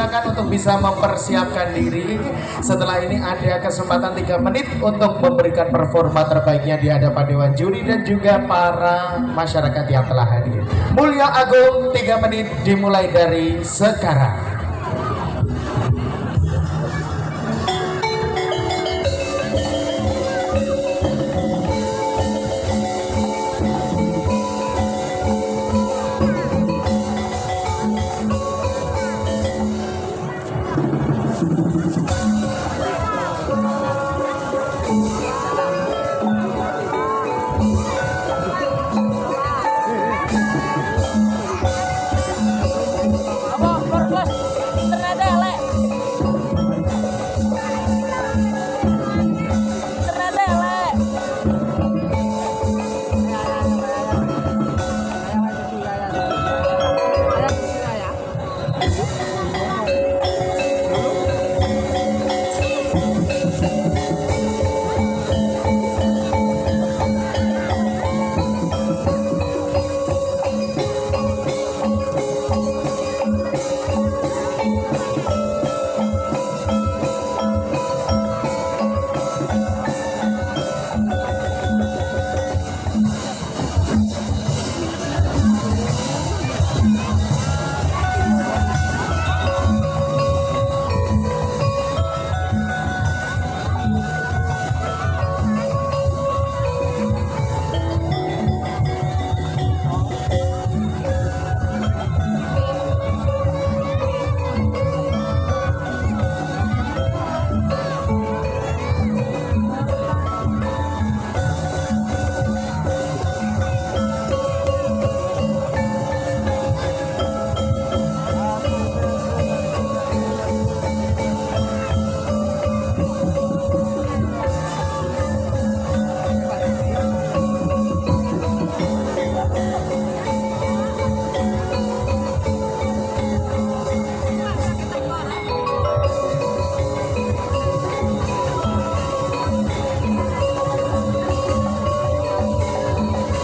persilakan untuk bisa mempersiapkan diri. Setelah ini ada kesempatan 3 menit untuk memberikan performa terbaiknya di hadapan Dewan Juri dan juga para masyarakat yang telah hadir. Mulyo Agung, 3 menit dimulai dari sekarang.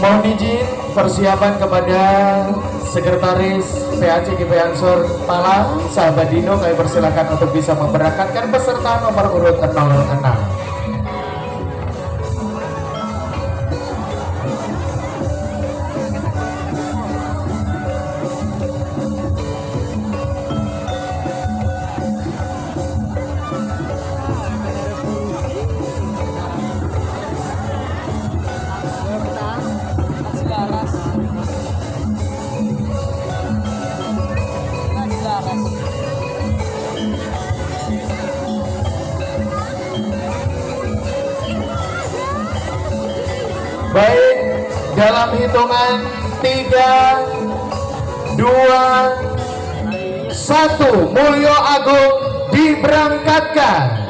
Mohon izin persiapan kepada Sekretaris PAC GP Ansor Pala, sahabat Dino, kami persilakan untuk bisa memberangkatkan peserta nomor urut 06. Baik, dalam hitungan 3, 2, 1, Mulyo Agung diberangkatkan.